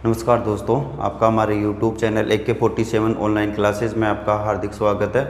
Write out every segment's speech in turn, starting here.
नमस्कार दोस्तों, आपका हमारे YouTube channel AK47 online classes में आपका हार्दिक स्वागत है।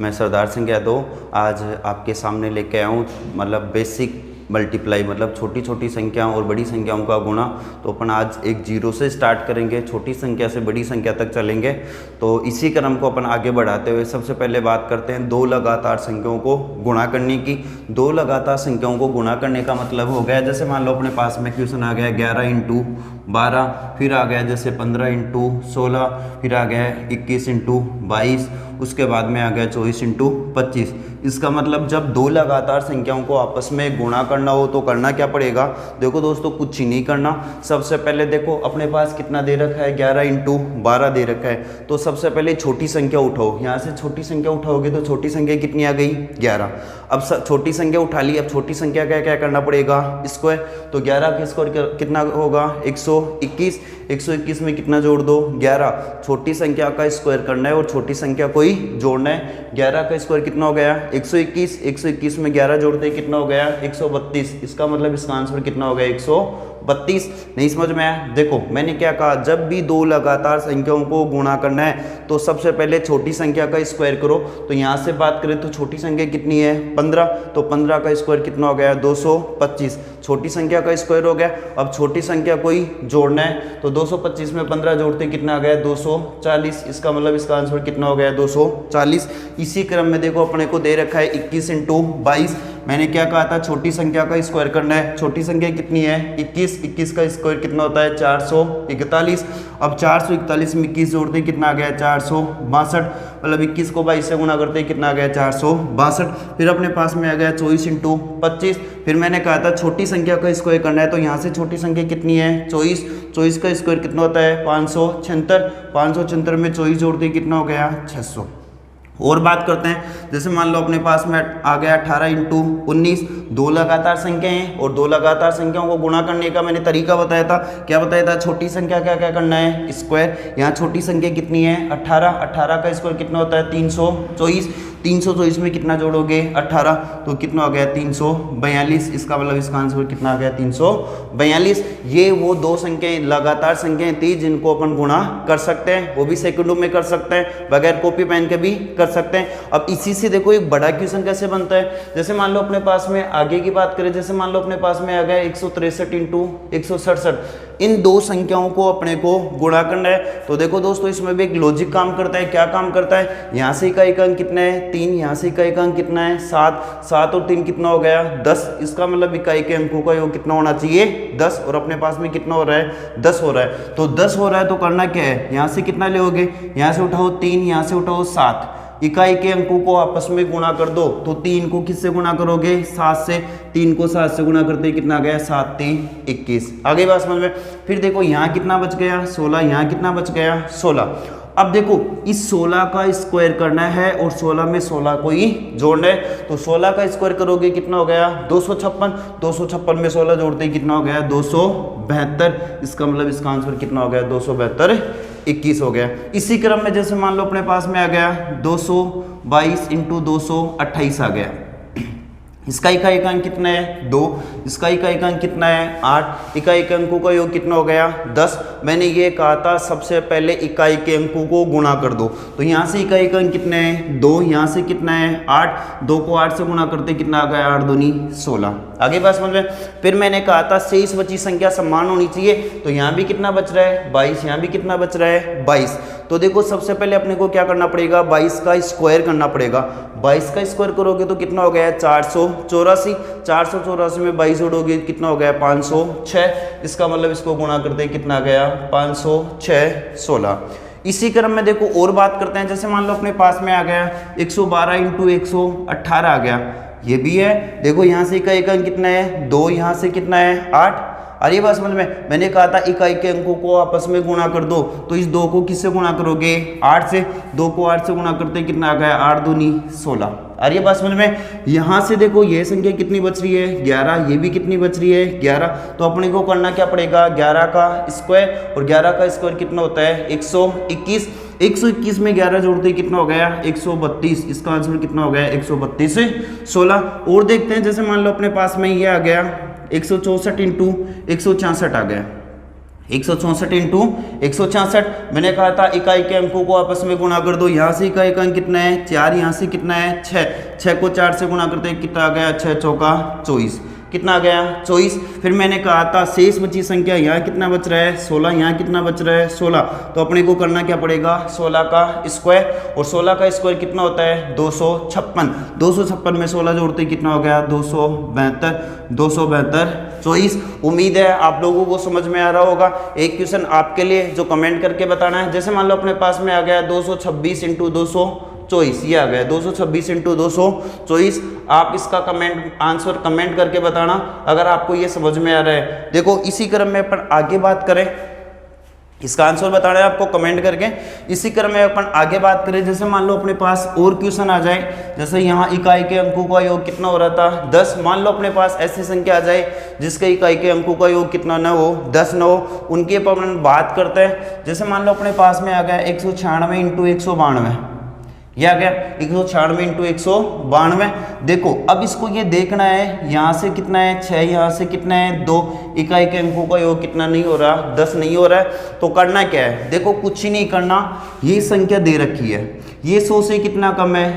मैं सरदार सिंह यादव आज आपके सामने लेके आया हूँ मतलब बेसिक मल्टीप्लाई मतलब छोटी छोटी संख्याओं और बड़ी संख्याओं का गुणा। तो अपन आज एक जीरो से स्टार्ट करेंगे, छोटी संख्या से बड़ी संख्या तक चलेंगे। तो इसी क्रम को अपन आगे बढ़ाते हुए सबसे पहले बात करते हैं दो लगातार संख्याओं को गुणा करने की। दो लगातार संख्याओं को गुणा करने का मतलब हो गया, जैसे मान लो अपने पास में क्वेश्चन आ गया 11 इंटू 12, फिर आ गया जैसे 15 इंटू 16, फिर आ गया 21 इंटू 22, उसके बाद में आ गया 24 इंटू 25। इसका मतलब जब दो लगातार संख्याओं को आपस में गुणा करना हो तो करना क्या पड़ेगा। देखो दोस्तों, कुछ ही नहीं करना। सबसे पहले देखो अपने पास कितना दे रखा है, 11 इंटू 12 दे रखा है। तो सबसे पहले छोटी संख्या उठाओ, यहाँ से छोटी संख्या उठाओगे तो छोटी संख्या कितनी आ गई, 11। अब छोटी संख्या उठा ली, अब छोटी संख्या का क्या करना पड़ेगा, स्क्वायर। तो 11 का स्क्वायर कितना होगा, 121। 121 में कितना जोड़ दो, 11। छोटी संख्या का स्क्वायर करना है और छोटी संख्या को ही जोड़ना है। 11 का स्क्वायर कितना हो गया, 121। 121 में 11 जोड़ते ही कितना हो गया, 132। इसका मतलब इसका आंसर कितना हो गया, 132। नहीं समझ में आया। देखो मैंने क्या कहा, जब भी दो लगातार संख्याओं को गुणा करना है तो सबसे पहले छोटी संख्या का स्क्वायर करो। तो यहाँ से बात करें तो छोटी संख्या कितनी है, 15। तो 15 का स्क्वायर कितना हो गया, 225। छोटी संख्या का स्क्वायर हो गया। अब छोटी संख्या को ही जोड़ना है तो 225 में 15 जोड़ते कितना आ गया, 240। इसका मतलब इसका आंसर कितना हो गया, 240। इसी क्रम में देखो अपने को दे रखा है 21 इंटू 22। मैंने क्या कहा था, छोटी संख्या का स्क्वायर करना है। छोटी संख्या कितनी है, 21। 21 का स्क्वायर कितना होता है, 441। अब 441 में 21 जोड़ते कितना आ गया, 462। मतलब 21 को 22 से गुणा करते कितना आ गया, 462। फिर अपने पास में आ गया 24 इंटू 25। फिर मैंने कहा था छोटी संख्या का स्क्वायर करना है, तो यहाँ से छोटी संख्या कितनी है, 24। 24 का स्क्वायर कितना होता है, 576। 576 में 24 जोड़ते कितना हो गया, 600। और बात करते हैं, जैसे मान लो अपने पास में आ गया 18 इंटू 19। दो लगातार संख्या हैं और दो लगातार संख्याओं को गुणा करने का मैंने तरीका बताया था। क्या बताया था, छोटी संख्या का क्या करना है, स्क्वायर। यहाँ छोटी संख्या कितनी है, 18। 18 का स्क्वायर कितना होता है, 324। 324 में कितना जोड़ोगे, 18। तो कितना हो गया, 342। इसका मतलब इसका आंसर कितना आ गया, 342। ये वो दो संख्याएं लगातार संख्याएं थी जिनको अपन गुणा कर सकते हैं, वो भी सेकंडों में कर सकते हैं, बगैर कॉपी पेन के भी कर सकते हैं। अब इसी से देखो एक बड़ा क्वेश्चन कैसे बनता है। जैसे मान लो अपने पास में आगे की बात करें, जैसे मान लो अपने पास में आ गया 163 इंटू 167। इन दो संख्याओं को अपने को गुणा करना है। तो देखो दोस्तों, इसमें भी एक लॉजिक काम करता है। क्या काम करता है, यहाँ से का एक अंक कितना है, 3। यहाँ से का एक अंक कितना है, 7। 7 और 3 कितना हो गया, 10। इसका मतलब इकाई के अंकों का योग कितना होना चाहिए, 10। और अपने पास में कितना हो रहा है, 10 हो रहा है। तो 10 हो रहा है तो करना क्या है, यहाँ से कितना लोगे, यहाँ से उठाओ 3, यहाँ से उठाओ 7। इकाई के अंकों को आपस में गुणा कर दो। तो 3 को किससे गुणा करोगे, 7 से। 3 को 7 से गुणा करते कितना गया, 7 3 21। आगे बात समझ में। फिर देखो यहाँ कितना बच गया, 16। यहाँ कितना बच गया, 16। अब देखो इस 16 का स्क्वायर करना है और 16 में 16 को ही जोड़ना है। तो 16 का स्क्वायर करोगे कितना हो गया, 256। 256 में 16 जोड़ते ही कितना हो गया, 272। इसका मतलब इसका आंसर कितना हो गया, 272 21 हो गया। इसी क्रम में जैसे मान लो अपने पास में आ गया 222 इंटू 228 आ गया। इसका इकाई का अंक कितना है, 2। इसका इकाई का अंक कितना है, 8। इकाई के अंकों का योग कितना हो गया, 10। मैंने ये कहा था सबसे पहले इकाई के अंकों को गुणा कर दो। तो यहाँ से इकाई का अंक कितने हैं, 2। यहाँ से कितना है, 8। 2 को 8 से गुणा करते कितना आ गया, 8 दूनी 16। आगे बात समझ में। फिर मैंने कहा था शेष बची संख्या समान होनी चाहिए। तो यहाँ भी कितना बच रहा है, 22। यहाँ भी कितना बच रहा है, 22। तो देखो सबसे पहले अपने को क्या करना पड़ेगा, 22 का स्क्वायर करना पड़ेगा। 22 का स्क्वायर करोगे तो कितना हो गया, 484। 484 में 22 जोड़ोगे कितना हो गया, 506। इसका मतलब इसको गुणा करते कितना आ गया, 506 16। इसी क्रम में देखो और बात करते हैं। जैसे मान लो अपने पास में आ गया 112 इंटू 118 आ गया। ये भी है। देखो यहाँ से इकाई का अंक कितना है, 2। यहाँ से कितना है, 8। अरे बात समझ में। मैंने कहा था इकाई के अंकों को आपस में गुणा कर दो। तो इस 2 को किससे गुणा करोगे, 8 से। 2 को 8 से गुणा करते कितना आ गया, 8 दूनी 16। अरे बात समझ में। यहाँ से देखो ये संख्या कितनी बच रही है, 11। ये भी कितनी बच रही है, 11। तो अपने को करना क्या पड़ेगा, 11 का स्क्वायर। और 11 का स्क्वायर कितना होता है, 121। 121 में 11 जोड़ते कितना हो गया, 132। इसका आंसर कितना हो गया, 132 16। और देखते हैं, जैसे मान लो अपने पास में ये आ गया 164 इंटू 166 आ गया। 164 इंटू 166, मैंने कहा था इकाई के अंकों को आपस में गुणा कर दो। यहाँ से इकाई का अंक कितना है 4, यहाँ से कितना है 6, 6 को 4 से गुणा करते कितना आ गया 6 चौका 24, कितना आ गया 24। फिर मैंने कहा था शेष बची संख्या, यहाँ कितना बच रहा है 16, यहाँ कितना बच रहा है 16, तो अपने को करना क्या पड़ेगा 16 का स्क्वायर, और 16 का स्क्वायर कितना होता है 256, 256 में 16 जोड़ते कितना हो गया 272, 272 24। उम्मीद है आप लोगों को समझ में आ रहा होगा। एक क्वेश्चन आपके लिए जो कमेंट करके बताना है, जैसे मान लो अपने पास में आ गया 226 इंटू 224, ये आ गया 226 इंटू 224। आप इसका आंसर कमेंट करके बताना अगर आपको ये समझ में आ रहा है। देखो इसी क्रम में अपन आगे बात करें, इसका आंसर बताना है आपको कमेंट करके। इसी क्रम में अपन आगे बात करें, जैसे मान लो अपने पास और क्वेश्चन आ जाए, जैसे यहाँ इकाई के अंकों का योग कितना हो रहा था 10, मान लो अपने पास ऐसी संख्या आ जाए जिसके इकाई के अंकों का योग कितना न हो 10 न हो, उनकी अपन बात करते हैं। जैसे मान लो अपने पास में आ गया 196 इंटू 192, यह आ गया 196 इंटू 192। देखो अब इसको ये देखना है, यहाँ से कितना है 6, यहाँ से कितना है 2, इकाई के अंकों का योग कितना नहीं हो रहा 10 नहीं हो रहा है, तो करना क्या है, देखो कुछ ही नहीं करना, ये संख्या दे रखी है, ये 100 से कितना कम है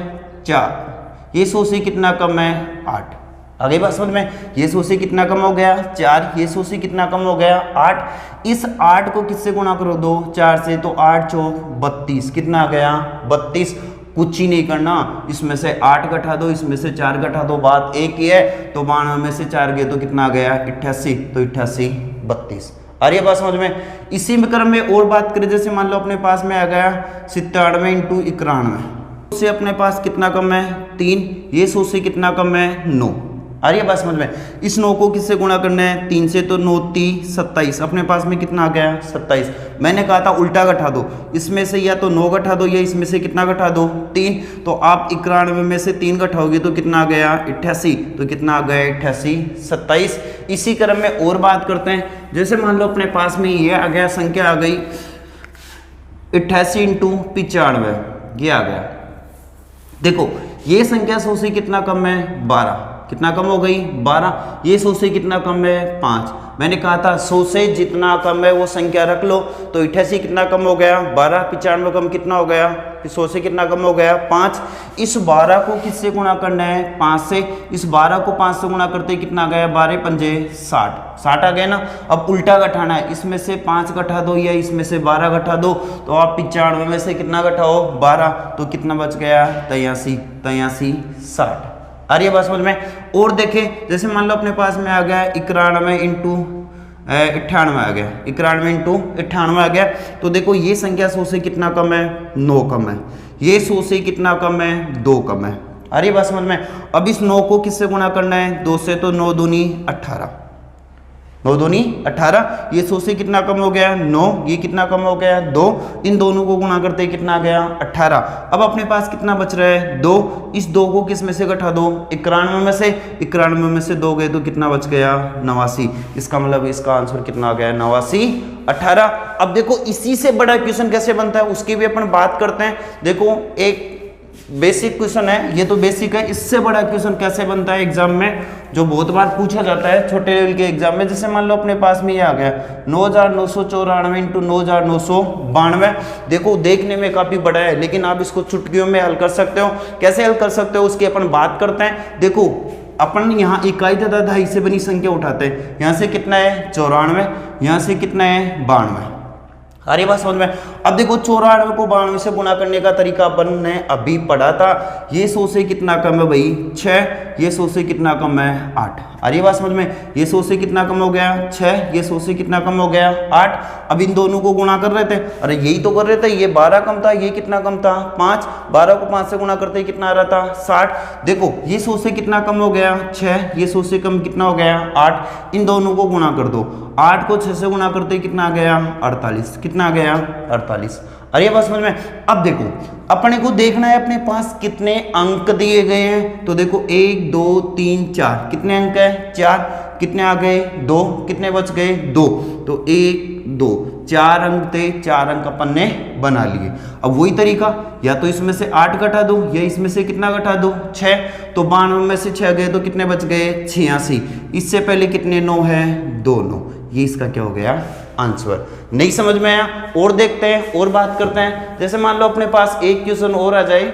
4, ये 100 से कितना कम है 8, आगे बात समझ में, ये 100 से कितना कम हो गया 4, ये 100 से कितना कम हो गया 8, इस 8 को किससे गुणा करो 2 4 से, तो 8 चौक 32, कितना आ गया 32। कुछ ही नहीं करना, इसमें से 8 घटा दो, इसमें से 4 घटा दो, बात एक ही है, तो 92 में से 4 गए तो कितना आ गया 88, तो 88 32। आ रही है बात समझ में। इसी क्रम में और बात करें, जैसे मान लो अपने पास में आ गया 97 इंटू 91, उससे अपने पास कितना कम है 3, ये 100 से कितना कम है 9, आ रही है बात समझ में। इस 9 को किससे गुणा करना है 3 से, तो 9 3 27, अपने पास में कितना आ गया 27। मैंने कहा था उल्टा घटा दो, इसमें से या तो 9 घटा दो या इसमें से कितना घटा दो 3, तो आप 91 में से 3 घटाओगे तो कितना आ गया 88, तो कितना आ गया 88 27। इसी क्रम में और बात करते हैं, जैसे मान लो अपने पास में ये आ गया संख्या आ गई 88 इंटू 95, ये आ गया। देखो ये संख्या 100 से कितना कम है 12, कितना कम हो गई 12, ये 100 से कितना कम है 5, मैंने कहा था 100 से जितना कम है वो संख्या रख लो, तो 88 कितना कम हो गया 12, 95 कम कितना हो गया 100 से कितना कम हो गया 5। इस 12 को किससे गुणा करना है 5 से, इस 12 को 5 से गुणा करते कितना गया 12 पंजे 60, 60 आ गया ना। अब उल्टा घटाना है, इसमें से 5 घटा दो या इसमें से 12 घटा दो, तो आप 95 में से कितना घटाओ 12, तो कितना बच गया 83, 83 60। आ रही है बात समझ में। और देखें, जैसे मान लो अपने पास में आ गया 91 इंटू 98 आ गया, 91 इंटू 98 आ गया, तो देखो ये संख्या 100 से कितना कम है 9 कम है, ये 100 से कितना कम है 2 कम है। आ रही है बात समझ में। अब इस 9 को किससे गुणा करना है 2 से, तो 9 दूनी 18, 9 दूनी 18, ये 100 से कितना कम हो गया 9, ये कितना कम हो गया 2, इन दोनों को गुणा करते कितना आ गया 18। अब अपने पास कितना बच रहा है 2, इस 2 को किस में से घटा दो 91 में से, 91 में से 2 गए तो कितना बच गया 89, इसका मतलब इसका आंसर कितना आ गया 89 18। अब देखो इसी से बड़ा क्वेश्चन कैसे बनता है उसकी भी अपन बात करते हैं। देखो एक बेसिक क्वेश्चन है, ये तो बेसिक है, इससे बड़ा क्वेश्चन कैसे बनता है एग्जाम में, जो बहुत बार पूछा जाता है छोटे लेवल के एग्जाम में। जैसे मान लो अपने पास में ये आ गया 9994 इंटू 9992, देखो देखने में काफी बड़ा है, लेकिन आप इसको चुटकियों में हल कर सकते हो। कैसे हल कर सकते हो उसकी अपन बात करते हैं। देखो अपन यहाँ इकाई तथा दहाई से बनी संख्या उठाते हैं, यहाँ से कितना है 94, यहाँ से कितना है 92, अरे बात समझ में। अब देखो 94 को 92 से गुणा करने का तरीका अपन ने अभी पढ़ा था। ये 100 से कितना कम है भाई 6, ये 100 से कितना कम है 8, अरे बात समझ में। ये 100 से कितना कम हो गया 6, ये 100 से कितना कम हो गया 8। अब इन दोनों को गुणा कर रहे थे, अरे यही तो कर रहे थे, ये 12 कम था, ये कितना कम था 5, 12 को 5 से गुणा करते कितना आ रहा था 60। देखो ये 100 से कितना कम हो गया 6, ये 100 से कम कितना हो गया 8, इन दोनों को गुणा कर दो, 8 को 6 से गुणा करते कितना आ गया 48, कितना आ गया 48, अरे बस समझ में। अब देखो अपने को देखना है अपने पास कितने अंक दिए गए हैं, तो देखो 1 2 3 4, कितने अंक है 4, कितने आ गए 2, कितने बच गए 2, तो 1 2 4 अंक थे, 4 अंक अपन ने बना लिए। अब वही तरीका, या तो इसमें से 8 घटा दो या इसमें से कितना घटा दो 6, तो 92 में से 6 गए तो कितने बच गए 86, इससे पहले कितने 9 है 2 9, ये इसका क्या हो गया आंसर। नहीं समझ में आया? और देखते हैं और बात करते हैं। जैसे मान लो अपने पास एक क्वेश्चन और आ जाए,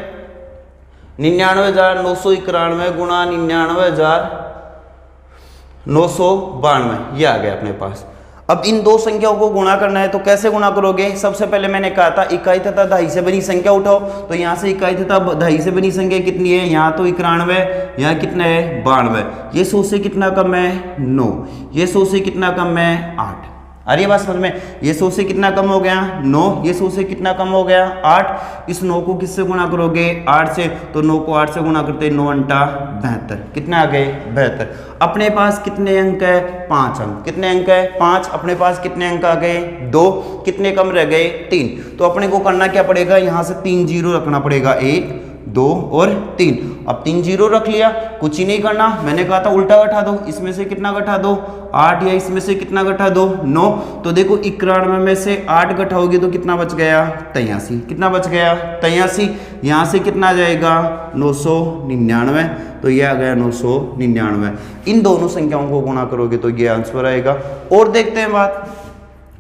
99,991 गुणा 99,992, ये आ गया अपने पास। अब इन दो संख्याओं को गुणा करना है तो कैसे गुणा करोगे? सबसे पहले मैंने कहा था इकाई तथा दहाई से बनी संख्या उठाओ, तो यहाँ से इकाई तथा दहाई से बनी संख्या कितनी है? यहाँ तो 91, यहाँ कितना है? 92। ये 100 से कितना कम है? 9। ये 100 से कितना कम है? 8। अरे बात समझ में? ये 100 से कितना कम हो गया? 9। ये 100 से कितना कम हो गया? 8। इस 9 को किससे गुणा करोगे? 8 से। तो 9 को 8 से गुणा करते 9 अंटा 72। कितने आ गए? 72। अपने पास कितने अंक है? 5 अंक। कितने अंक है? 5। अपने पास कितने अंक आ गए? 2। कितने कम रह गए? 3। तो अपने को करना क्या पड़ेगा? यहाँ से 3 जीरो रखना पड़ेगा, 1 2 और 3। अब 3 जीरो रख लिया, कुछ ही नहीं करना, मैंने कहा था उल्टा घटा दो। इसमें से कितना घटा दो? 8। या इसमें से कितना घटा दो? 9। तो देखो 91 में से 8 घटाओगे तो कितना बच गया? 83। कितना बच गया? 83। यहाँ से कितना आ जाएगा? 999। तो ये आ गया 999। इन दोनों संख्याओं को गुणा करोगे तो ये आंसर आएगा। और देखते हैं बात,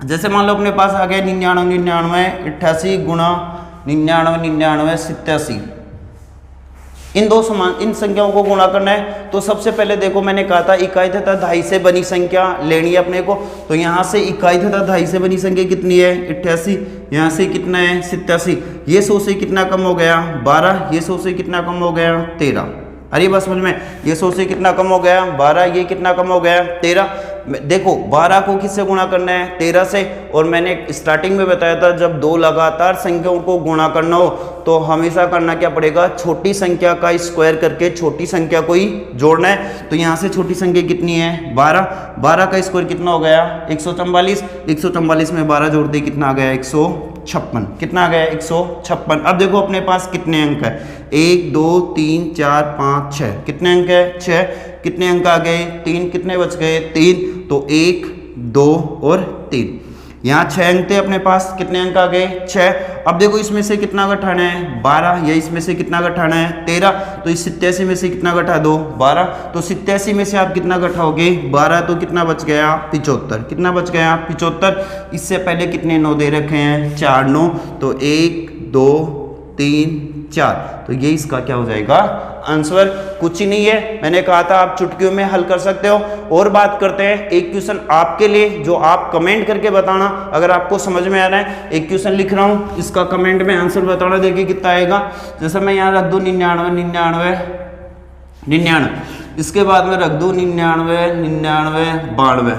जैसे मान लो अपने पास आ गया 99 99 88 गुणा 99 99 87। इन संख्याओं को गुणा करना है तो सबसे पहले देखो मैंने कहा था इकाई तथा दहाई से बनी संख्या लेनी है अपने को। तो यहाँ से इकाई तथा दहाई से बनी संख्या कितनी है? 88। यहाँ से कितना है? 87। ये 100 से कितना कम हो गया? 12। ये 100 से कितना कम हो गया? 13। अरे बस समझ में? ये 100 से कितना कम हो गया? 12। ये कितना कम हो गया? 13। देखो 12 को किससे गुणा करना है? 13 से। और मैंने स्टार्टिंग में बताया था जब दो लगातार संख्याओं को गुणा करना हो तो हमेशा करना क्या पड़ेगा? छोटी संख्या का स्क्वायर करके छोटी संख्या को ही जोड़ना है। तो यहाँ से छोटी संख्या कितनी है? 12। 12 का स्क्वायर कितना हो गया? 144। 144 में 12 जोड़ दे कितना आ गया? 156। कितना आ गया? 156। अब देखो अपने पास कितने अंक है? 1 2 3 4 5 6। कितने अंक है? 6। कितने अंक आ गए? 3। कितने बच गए? 3। तो 1 2 और 3। यहाँ 6 अंक थे अपने पास, कितने अंक आ गए? 6। अब देखो इसमें से कितना घटाना है? 12। या इसमें से कितना घटाना है? 13। तो इस 87 में से कितना घटा दो? 12। तो 87 में से आप कितना घटाओगे? 12। तो कितना बच गया? 75। कितना बच गया? 75। इससे पहले कितने 9 दे रखे हैं? 4 9। तो 1 2 3 4। तो ये इसका क्या हो जाएगा? आंसर। कुछ ही नहीं है, मैंने कहा था आप चुटकियों में हल कर सकते हो। और बात करते हैं एक क्वेश्चन आपके लिए जो आप कमेंट करके बताना अगर आपको समझ में आ रहा है। एक क्वेश्चन लिख रहा हूं, इसका कमेंट में आंसर बताना, देखिए कितना आएगा। जैसे मैं यहाँ रख दूं 99 99 99, इसके बाद में रख दूं 99 99 92।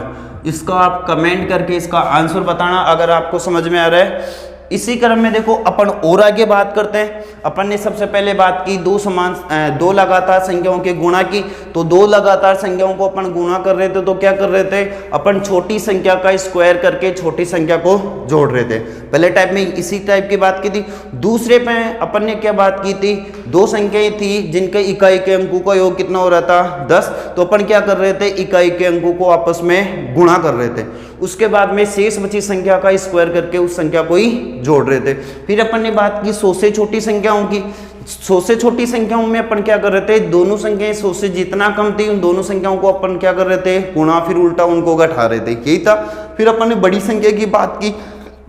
इसका आप कमेंट करके इसका आंसर बताना अगर आपको समझ में आ रहा है। इसी क्रम में देखो अपन और आगे बात करते हैं। अपन ने सबसे पहले बात की दो लगातार संख्याओं के गुणा की। तो दो लगातार संख्याओं को अपन गुणा कर रहे थे तो क्या कर रहे थे? अपन छोटी संख्या का स्क्वायर करके छोटी संख्या को जोड़ रहे थे। पहले टाइप में इसी टाइप की बात की थी। दूसरे पे अपन ने क्या बात की थी? दो संख्याएं थी जिनके इकाई के अंकों का योग कितना हो रहा था? 10। तो अपन क्या कर रहे थे? इकाई के अंकों को आपस में गुणा कर रहे थे। उसके बाद में शेष बची संख्या का स्क्वायर करके उस संख्या को ही जोड़ रहे थे। फिर अपन ने बात की 100 से छोटी संख्याओं की। 100 से छोटी संख्याओं में अपन क्या कर रहे थे? दोनों संख्याएं 100 से जितना कम थी उन दोनों संख्याओं को अपन क्या कर रहे थे? गुणा, फिर उल्टा उनको घटा रहे थे, यही था। फिर अपन ने बड़ी संख्या की बात की।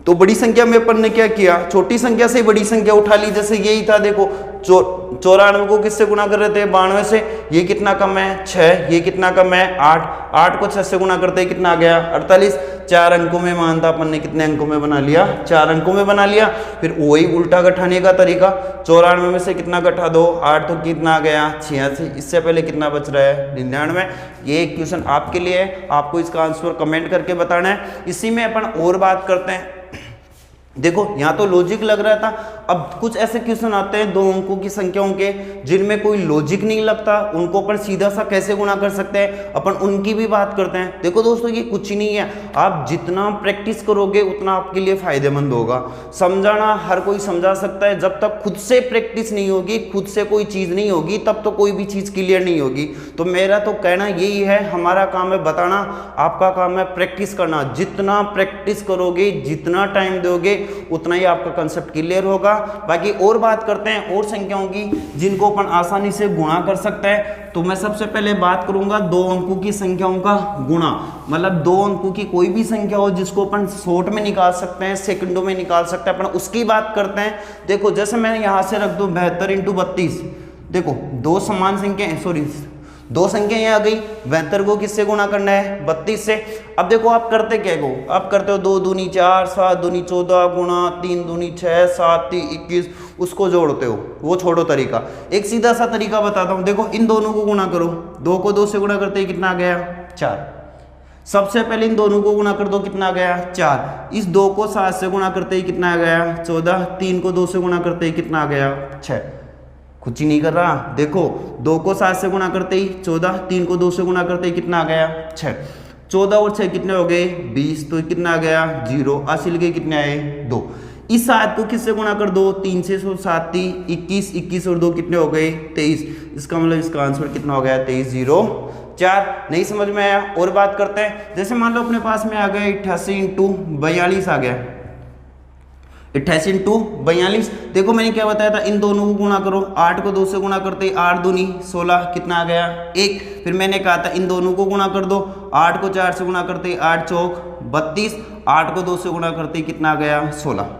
तो बड़ी संख्या में अपन ने क्या किया? छोटी संख्या से बड़ी संख्या उठा ली। जैसे यही था, देखो 94 को किससे गुणा कर रहे थे? 92 से। ये कितना कम है? 6। ये कितना कम है? 8। 8 को 6 से गुणा करते कितना आ गया? 48। 4 अंकों में मानता अपन ने कितने अंकों में बना लिया? 4 अंकों में बना लिया। फिर वही उल्टा घटाने का तरीका, 94 में से कितना घटा दो? 8। तो कितना आ गया? 86। इससे पहले कितना बच रहा है? 99। ये एक क्वेश्चन आपके लिए है, आपको इसका आंसर कमेंट करके बताना है। इसी में अपन और बात करते हैं। देखो यहाँ तो लॉजिक लग रहा था, अब कुछ ऐसे क्वेश्चन आते हैं दो अंकों की संख्याओं के जिनमें कोई लॉजिक नहीं लगता, उनको अपन सीधा सा कैसे गुणा कर सकते हैं, अपन उनकी भी बात करते हैं। देखो दोस्तों ये कुछ ही नहीं है, आप जितना प्रैक्टिस करोगे उतना आपके लिए फायदेमंद होगा। समझाना हर कोई समझा सकता है, जब तक खुद से प्रैक्टिस नहीं होगी, खुद से कोई चीज़ नहीं होगी, तब तो कोई भी चीज़ क्लियर नहीं होगी। तो मेरा तो कहना यही है, हमारा काम है बताना, आपका काम है प्रैक्टिस करना। जितना प्रैक्टिस करोगे, जितना टाइम दोगे, उतना ही आपका कंसेप्ट क्लियर होगा। बाकी और बात करते हैं और संख्याओं की जिनको अपन आसानी से गुणा कर सकते हैं। तो मैं सबसे पहले बात करूंगा 2 अंकों की संख्याओं का गुणा, मतलब 2 अंकों की कोई भी संख्या हो जिसको अपन शॉर्ट में निकाल सकते हैं, सेकंडों में निकाल सकते हैं, अपन उसकी बात करते हैं। देखो जैसे मैं यहाँ से रख दूं 72 × 32, देखो दो समान संख्या, सॉरी दो संख्या यहाँ आ गई, 72 को किससे गुणा करना है, 32 से। अब देखो आप करते क्या हो, आप करते हो 2 दूनी 4, 7 दूनी 14 गुणा 3 दूनी 6, 7 3 21, उसको जोड़ते हो, वो छोड़ो तरीका। एक सीधा सा तरीका बताता हूँ, देखो इन दोनों को गुणा करो, 2 को 2 से गुणा करते ही कितना आ गया, 4। सबसे पहले इन दोनों को गुणा कर दो, कितना आ गया, 4। इस 2 को 7 से गुणा करते ही कितना आ गया, 14। 3 को 2 से गुणा करते ही कितना आ गया, 6। कुछ ही नहीं कर रहा, देखो 2 को 7 से गुणा करते ही 14, 3 को 2 से गुणा करते ही कितना आ गया, 6। 14 और 6 कितने हो गए, 20, तो कितना आ गया, 0। हासिल के कितने आए, 2। इस 7 को किससे गुणा कर दो, 3 से, 7 3 21, 21 और 2 कितने हो गए, 23। इसका मतलब इसका आंसर कितना हो गया, 23 0 4। नहीं समझ में आया, और बात करते हैं। जैसे मान लो अपने पास में आ गया 88 × 42 आ गया, 88 × 42। देखो मैंने क्या बताया था, इन दोनों को गुणा करो, 8 को 2 से गुणा करते ही 8 दूनी 16, कितना आ गया, 1। फिर मैंने कहा था इन दोनों को गुणा कर दो, 8 को 4 से गुणा करते ही 8 चौक 32, 8 को 2 से गुणा करते ही कितना आ गया, 16।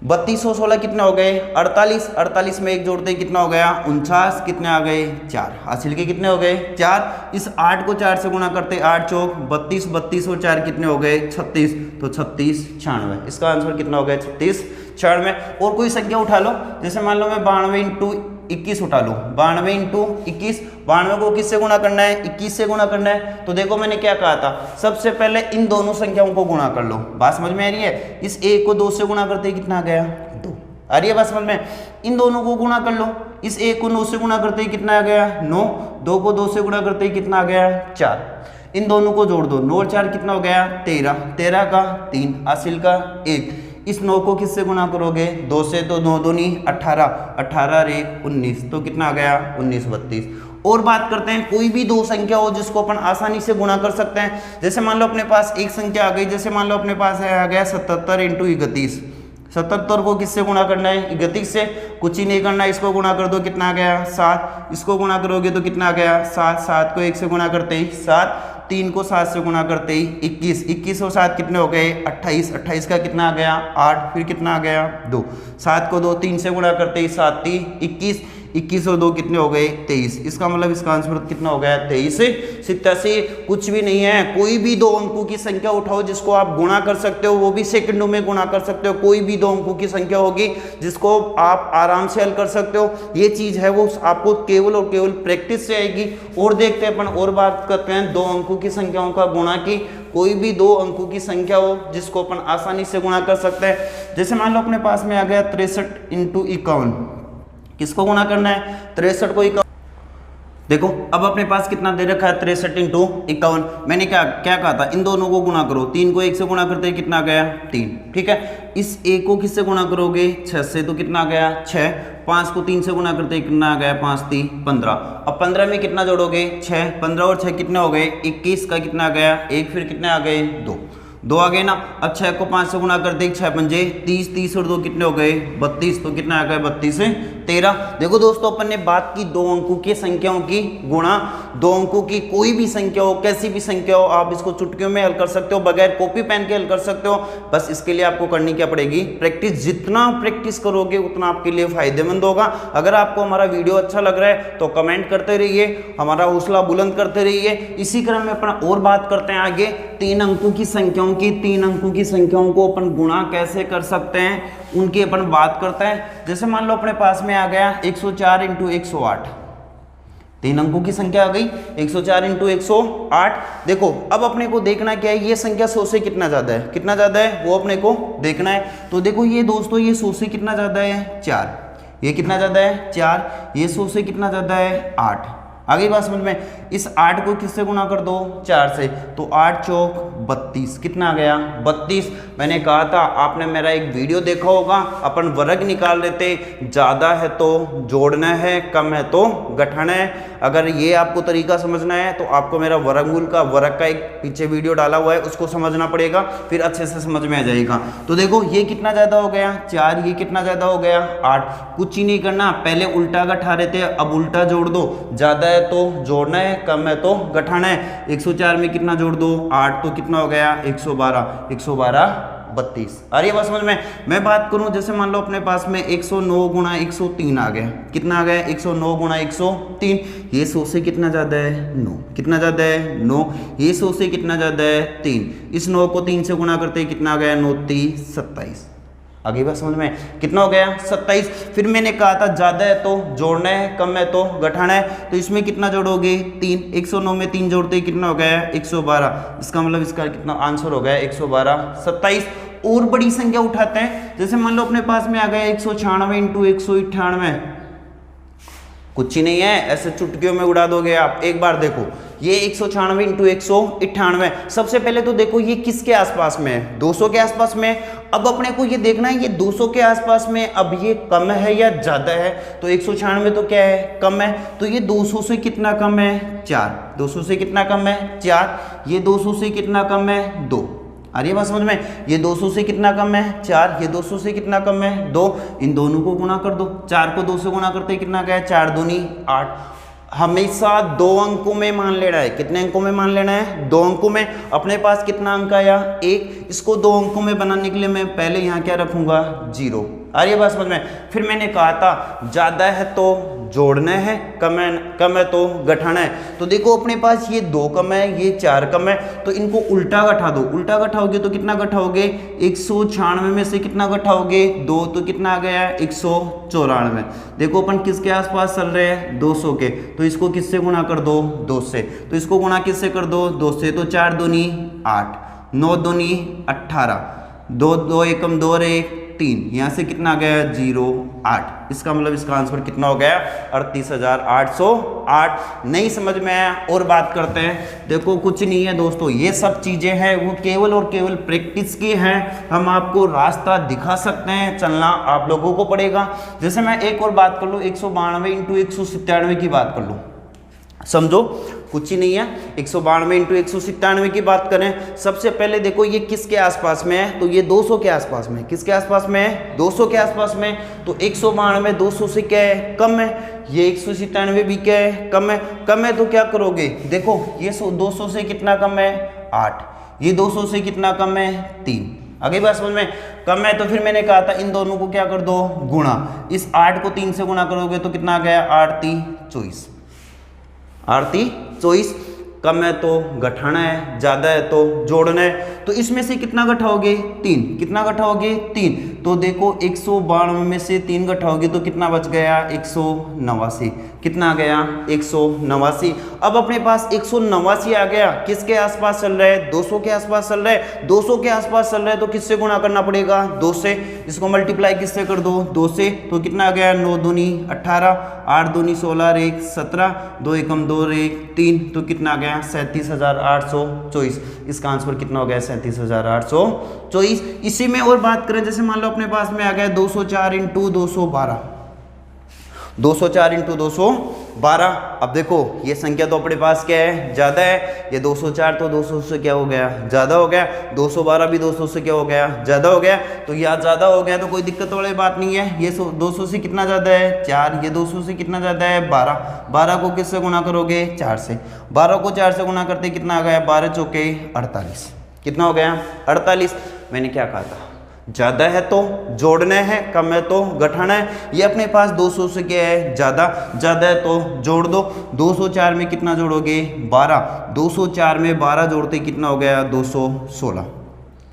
32 और 16 कितने हो गए, 48। 48 में 1 जोड़ते ही कितना हो गया, 49, कितने आ गए, 4। हासिल के कितने हो गए, 4। इस 8 को 4 से गुणा करते 8 चौक 32, 32 और 4 कितने हो गए, 36, तो 36 96। इसका आंसर कितना हो गया, 36 96। और कोई संख्या उठा लो, जैसे मान लो मैं 92 × 21 उठा लूँ, 92 × 21, 92 को किससे गुणा करना है, 21 से गुणा करना है। तो देखो मैंने क्या कहा था, सबसे पहले इन दोनों संख्याओं को गुणा कर लो, बात समझ में आ रही है। इस 1 को 2 से गुणा करते ही कितना आ गया, 2। आ रही है बात समझ में। इन दोनों को गुणा कर लो, इस 1 को 9 से गुणा करते ही कितना आ गया, 9। 2 को 2 से गुणा करते ही कितना आ गया, 4। इन दोनों को जोड़ दो, 9 और 4 कितना हो गया, 13। 13 का 3, हासिल का 1। इस 9 को किससे गुणा करोगे, 2 से, तो 9 दूनी 18, 18 और 1 19, तो कितना आ गया, 19 32। और बात करते हैं, कोई भी दो संख्या हो जिसको अपन आसानी से गुणा कर सकते हैं। जैसे मान लो अपने पास एक संख्या आ गई, जैसे मान लो अपने पास आ गया 77 × 31। 77 को किससे गुणा करना है, 31 से। कुछ ही नहीं करना, इसको गुणा कर दो, कितना आ गया, 7। इसको गुणा करोगे तो कितना आ गया, 7। 7 को 1 से गुणा करते ही 7। 3 को 7 से गुणा करते ही 21। 21 और 7 कितने हो गए, 28। 28 का कितना आ गया, 8। फिर कितना आ गया, 2। 7 को 2 3 से गुणा करते ही 7 3 21। 21 और 2 कितने हो गए, 23। इसका मतलब इसका आंसर कितना हो गया, 23 87। कुछ भी नहीं है, कोई भी दो अंकों की संख्या उठाओ जिसको आप गुणा कर सकते हो, वो भी सेकंडों में गुणा कर सकते हो। कोई भी दो अंकों की संख्या होगी जिसको आप आराम से हल कर सकते हो। ये चीज है वो आपको केवल और केवल प्रैक्टिस से आएगी। और देखते हैं अपन और बात करते हैं दो अंकों की संख्याओं का गुणा की। कोई भी दो अंकों की संख्या हो जिसको अपन आसानी से गुणा कर सकते हैं। जैसे मान लो अपने पास में आ गया 63 × 51। किसको गुणा करना है, 63 को 51। देखो अब अपने पास कितना दे रखा है, 63 × 51। मैंने क्या कहा था, इन दोनों को गुणा करो। 3 को 1 से गुणा करते कितना आ गया, 3। ठीक है, इस 1 को किससे गुणा करोगे, 6 से, तो कितना आ गया, 6। 5 को 3 से गुणा करते कितना आ गया, 5 3 15। अब 15 में कितना जोड़ोगे, 6। 15 और 6 कितने हो गए, 21 का कितना आ गया, 1। फिर कितने आ गए, 2 आ गए ना। अब 6 को 5 से गुणा करते 6 पंजे 30। 30 और 2 कितने हो गए, 32। तो कितना आ गया, 32 से 13। देखो दोस्तों अपन ने बात की दो अंकों की संख्याओं की गुणा। दो अंकों की कोई भी संख्या हो, कैसी भी संख्या हो, आप इसको चुटकियों में हल कर सकते हो, बगैर कॉपी पेन के हल कर सकते हो। बस इसके लिए आपको करनी क्या पड़ेगी, प्रैक्टिस। जितना प्रैक्टिस करोगे उतना आपके लिए फायदेमंद होगा। अगर आपको हमारा वीडियो अच्छा लग रहा है तो कमेंट करते रहिए, हमारा हौसला बुलंद करते रहिए। इसी क्रम में अपन और बात करते हैं आगे 3 अंकों की संख्याओं की। 3 अंकों की संख्याओं को अपन गुणा कैसे कर सकते हैं उनकी अपन बात करते हैं। जैसे मान लो अपने पास में आ गया 104 × 108। 3 अंकों की संख्या आ गई 104 × 108। देखो अब अपने को देखना क्या है, ये संख्या 100 से कितना ज्यादा है, कितना ज्यादा है वो अपने को देखना है। तो देखो ये दोस्तों, ये 100 से कितना ज्यादा है, 4। ये कितना ज्यादा है, 4। ये 100 से कितना ज्यादा है, 8। आगे बात समझ में। इस 8 को किससे गुना कर दो 4 से, तो 8 चौक 32, कितना आ गया 32। मैंने कहा था, आपने मेरा एक वीडियो देखा होगा, अपन वर्ग निकाल लेते, ज़्यादा है तो जोड़ना है, कम है तो घटाना है। अगर ये आपको तरीका समझना है तो आपको मेरा वर्गमूल का वर्ग का एक पीछे वीडियो डाला हुआ है, उसको समझना पड़ेगा, फिर अच्छे से समझ में आ जाएगा। तो देखो ये कितना ज़्यादा हो गया 4, ये कितना ज़्यादा हो गया 8। कुछ ही नहीं करना, पहले उल्टा घटा रहे थे, अब उल्टा जोड़ दो। ज़्यादा है तो जोड़ना है, कम है तो घटाना है। 104 में कितना जोड़ दो 8, तो कितना हो गया 112, 112 32। आ रही है बात समझ में। मैं बात करूं, जैसे मान लो अपने पास में 109 गुणा 103 आ गया, कितना आ गया 109 गुणा 103। ये 100 से कितना ज़्यादा है 9, कितना ज़्यादा है 9। ये 100 से कितना ज़्यादा है 3। इस 9 को 3 से गुणा करते कितना आ गया 9 3 27। आगे बात समझ में, कितना हो गया 27। फिर मैंने कहा था ज़्यादा है तो जोड़ना है, कम है तो घटाना है, तो इसमें कितना जोड़ोगे 3। 109 में 3 जोड़ते ही कितना हो गया 112। इसका मतलब इसका कितना आंसर हो गया 112 27। और बड़ी संख्या उठाते हैं, जैसे मान लो अपने पास में आ गया 196 इंटू 198, कुछ ही नहीं है, ऐसे चुटकियों में उड़ा दोगे आप। एक बार देखो, ये 196 इंटू 198, सबसे पहले तो देखो ये किसके आसपास में है 200 के आसपास में। अब अपने को ये देखना है ये 200 के आसपास में, अब ये कम है या ज़्यादा है, तो 196 तो क्या है कम है, तो ये 200 से कितना कम है 4। 200 से कितना कम है 4। ये 200 से कितना कम है 2। आ रही है बात समझ में। ये 200 से कितना कम है 4, ये 200 से कितना कम है 2। इन दोनों को गुना कर दो, 4 को 2 से गुना करते कितना क्या है 4 दूनी 8। हमेशा 2 अंकों में मान लेना है। कितने अंकों में मान लेना है 2 अंकों में। अपने पास कितना अंक आया 1, इसको 2 अंकों में बनाने के लिए मैं पहले यहाँ क्या रखूंगा 0। आ रही है बात समझ में। फिर मैंने कहा था ज़्यादा है तो जोड़ना है, कम है तो घटाना है। तो देखो अपने पास ये 2 कम है, ये 4 कम है, तो इनको उल्टा घटा दो। उल्टा घटाओगे तो कितना घटाओगे 196 में से कितना घटाओगे 2, तो कितना आ गया 194। देखो अपन किसके आसपास चल रहे हैं 200 के, तो इसको किससे गुणा कर दो 2 से, तो इसको गुणा किससे कर दो 2 से, तो 4 दूनी 8, 9 दूनी 18, 2 2 एकम 2 रे 3, यहाँ से कितना आ गया 0 8। इसका मतलब इसका आंसर कितना हो गया 38,808। नहीं समझ में आया और बात करते हैं। देखो कुछ नहीं है दोस्तों, ये सब चीज़ें हैं वो केवल और केवल प्रैक्टिस की हैं। हम आपको रास्ता दिखा सकते हैं, चलना आप लोगों को पड़ेगा। जैसे मैं एक और बात कर लूँ 192 इंटू 197 की बात कर लूँ, समझो कुछ ही नहीं है। 192 इंटू 197 की बात करें, सबसे पहले देखो ये किसके आसपास में है, तो ये 200 के आसपास में। किसके आसपास में है 200 के आसपास में। तो 192 200 से क्या है कम है, ये 197 भी क्या है कम है। कम है तो क्या करोगे, देखो ये 200 से कितना कम है 8, ये 200 से कितना कम है 3। आगे बात समझ में। कम है तो फिर मैंने कहा था इन दोनों को क्या कर दो गुणा। इस 8 को 3 से गुणा करोगे तो कितना आ गया 8 3 24। 8 3 24। कम है तो घटाना है, ज़्यादा है तो जोड़ना है। तो इसमें से कितना घटाओगे 3, कितना घटाओगे 3। तो देखो 192 में से 3 घटाओगे तो कितना बच गया 189। कितना आ गया 189। अब अपने पास 189 आ गया, किसके आसपास चल रहा है 200 के आसपास चल रहा है। 200 के आसपास चल रहा है तो किससे गुणा करना पड़ेगा 2 से। इसको मल्टीप्लाई किससे कर दो 2 से, तो कितना आ गया 9 दूनी 18, 8 दूनी 16 रे 17, 2 एकम 2 रे 3, तो कितना आ गया 37,824। इसका आंसर कितना हो गया 37,824। इसी में और बात करें, जैसे मान लो अपने पास में आ गया 204 इंटू 212, 204 इंटू 212। अब देखो ये संख्या तो अपने पास क्या है ज़्यादा है, ये 204 तो 200 से क्या हो गया ज़्यादा हो गया, 212 भी 200 से क्या हो गया ज़्यादा हो गया। तो यहाँ ज़्यादा हो गया तो कोई दिक्कत वाली बात नहीं है। ये 200 से कितना ज़्यादा है 4, ये 200 से कितना ज़्यादा है 12। 12 को किससे गुणा करोगे 4 से। 12 को 4 से गुणा करते कितना आ गया 12 चौके 48। कितना हो गया 48। मैंने क्या कहा था ज़्यादा है तो जोड़ना है, कम है तो घटाना है। ये अपने पास 200 से क्या है ज़्यादा, ज़्यादा है तो जोड़ दो। 204 में कितना जोड़ोगे 12, 204 में 12 जोड़ते कितना हो गया 216।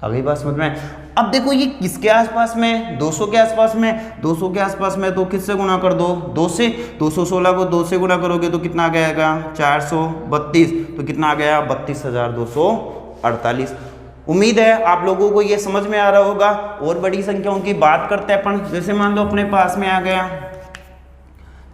आ गई बात समझ में। अब देखो ये किसके आसपास में 200 के आसपास में। 200 के आसपास में तो किससे गुणा कर दो 2 से। 216 को 2 से गुणा करोगे तो कितना आ जाएगा 432, तो कितना आ गया 32,248। उम्मीद है आप लोगों को ये समझ में आ रहा होगा। और बड़ी संख्याओं की बात करते हैं अपन, जैसे मान लो अपने पास में आ गया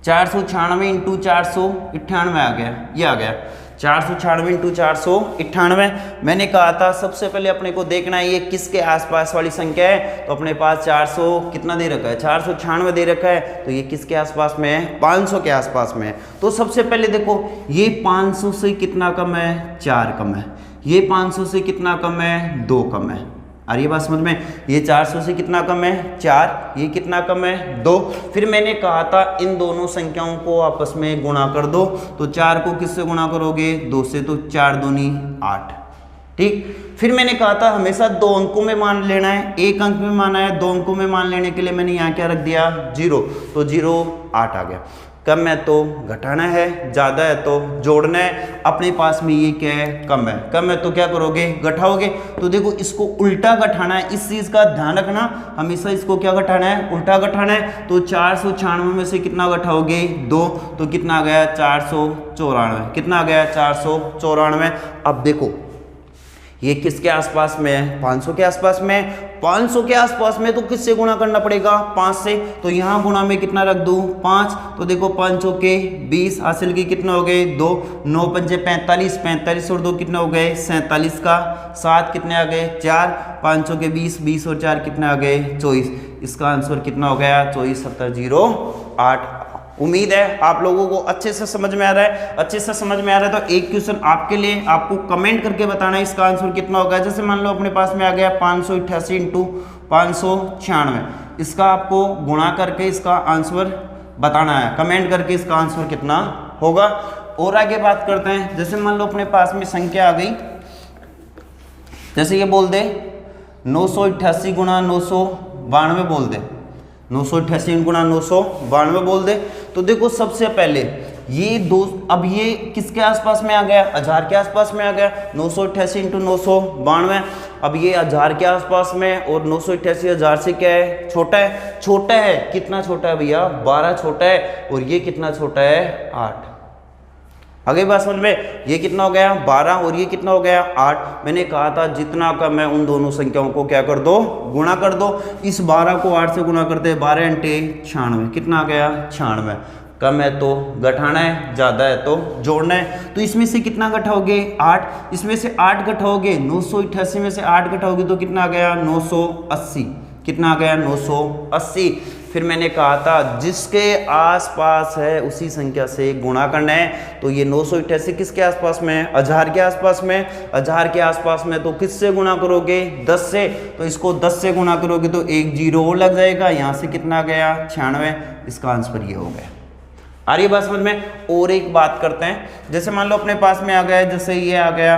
496 इंटू 498 आ गया, ये आ गया 496 इंटू 498। मैंने कहा था सबसे पहले अपने को देखना है ये किसके आसपास वाली संख्या है, तो अपने पास 400 कितना दे रखा है, 496 दे रखा है, तो ये किसके आसपास में है, 500 के आसपास में है। तो सबसे पहले देखो ये 500 से कितना कम है, 4 कम है, ये 500 से कितना कम है, 2 कम है। और ये बात समझ में, ये 400 से कितना कम है, 4, ये कितना कम है, 2। फिर मैंने कहा था इन दोनों संख्याओं को आपस में गुणा कर दो, तो 4 को किससे गुणा करोगे, 2 से, तो 4 दूनी 8, ठीक। फिर मैंने कहा था हमेशा 2 अंकों में मान लेना है, 1 अंक में माना है, 2 अंकों में मान लेने के लिए मैंने यहाँ क्या रख दिया, 0, तो 0 8 आ गया। कम है तो घटाना है, ज़्यादा है तो जोड़ना है। अपने पास में ये क्या है, कम है, कम है तो क्या करोगे, घटाओगे। तो देखो इसको उल्टा घटाना है, इस चीज़ का ध्यान रखना, हमेशा इसको क्या घटाना है, उल्टा घटाना है। तो 496 में से कितना घटाओगे, 2, तो कितना आ गया, 494, कितना आ गया, 494। अब देखो ये किसके आसपास में है, 500 के आसपास में। 500 के आसपास में तो किससे गुणा करना पड़ेगा, 5 से। तो यहाँ गुणा में कितना रख दूँ, 5, तो देखो 5 के 20 हासिल की, कितने हो गए, 2, 9 पंजे 45, 45 और 2 कितने हो गए, 47 का 7 कितने आ गए, 4, 500 के 20, 20 और 4 कितने आ गए, 24। इसका आंसर कितना हो गया, 24 70 0 8। उम्मीद है आप लोगों को अच्छे से समझ में आ रहा है, अच्छे से समझ में आ रहा है। तो एक क्वेश्चन आपके लिए, आपको कमेंट करके बताना है इसका आंसर कितना होगा। जैसे मान लो अपने पास में आ गया 588 इंटू 596, इसका आपको गुणा करके इसका आंसर बताना है, कमेंट करके इसका आंसर कितना होगा। और आगे बात करते हैं, जैसे मान लो अपने पास में संख्या आ गई, जैसे ये बोल दे 988 गुणा 992 बोल दे, 988 गुणा 992 बोल दे। तो देखो सबसे पहले ये दो, अब ये किसके आसपास में आ गया, 1000 के आसपास में आ गया। 988 इंटू 992, अब ये 1000 के आसपास में, और 988 1000 से क्या है, छोटा है, छोटा है, कितना छोटा है भैया, 12 छोटा है, और ये कितना छोटा है, 8। आगे बात समझ में, ये कितना हो गया, 12, और ये कितना हो गया, 8। मैंने कहा था जितना कम है उन दोनों संख्याओं को क्या कर दो, गुणा कर दो। इस 12 को 8 से गुणा करते हैं, 12 × 96, कितना आ गया, 96। कम है तो घटाना है, ज़्यादा है तो जोड़ना है। तो इसमें से कितना घटाओगे, 8, इसमें से 8 घटाओगे, 988 में से 8 घटाओगे तो कितना आ गया, 980, कितना आ गया, 980। फिर मैंने कहा था जिसके आसपास है उसी संख्या से गुणा करना है। तो ये 988 किसके आसपास में है, 1000 के आसपास में। 1000 के आसपास में तो किससे गुणा करोगे, 10 से। तो इसको 10 से गुणा करोगे तो एक 0 और लग जाएगा, यहाँ से कितना आ गया, 96। इसका आंसर ये हो गया। आ रही बात समझ में। और एक बात करते हैं, जैसे मान लो अपने पास में आ गया, जैसे ये आ गया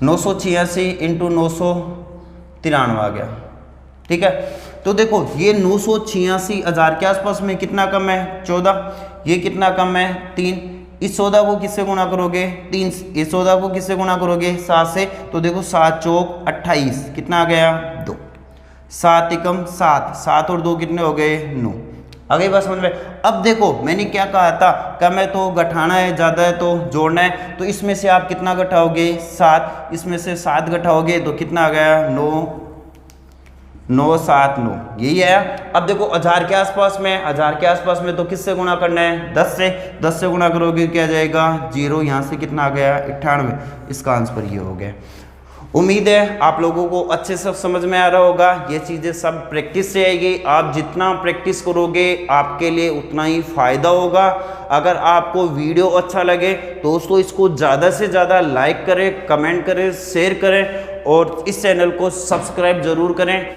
986 इंटू 993 आ गया, ठीक है। तो देखो ये 986 1000 के आसपास में कितना कम है, 14, ये कितना कम है, 3। इस 14 को किससे गुणा करोगे, 3, इस 14 को किससे गुणा करोगे, 7 से। तो देखो 7 चौक 28, कितना आ गया, 2। 7 एकम 7, 7 और 2 कितने हो गए, 9। आगे बात समझ में। अब देखो मैंने क्या कहा था, कम है तो घटाना है, ज़्यादा है तो जोड़ना है। तो इसमें से आप कितना घटाओगे, 7, इसमें से 7 घटाओगे तो कितना आ गया, 9, 9 7 9, यही है। अब देखो 1000 के आसपास में, 1000 के आसपास में तो किससे गुणा करना है, 10 से। 10 से गुणा करोगे क्या जाएगा, 0, यहाँ से कितना आ गया, 98। इसका आंसर ये हो गया। उम्मीद है आप लोगों को अच्छे से समझ में आ रहा होगा। ये चीज़ें सब प्रैक्टिस से आएगी, आप जितना प्रैक्टिस करोगे आपके लिए उतना ही फ़ायदा होगा। अगर आपको वीडियो अच्छा लगे दोस्तों इसको ज़्यादा से ज़्यादा लाइक करें, कमेंट करें, शेयर करें और इस चैनल को सब्सक्राइब ज़रूर करें।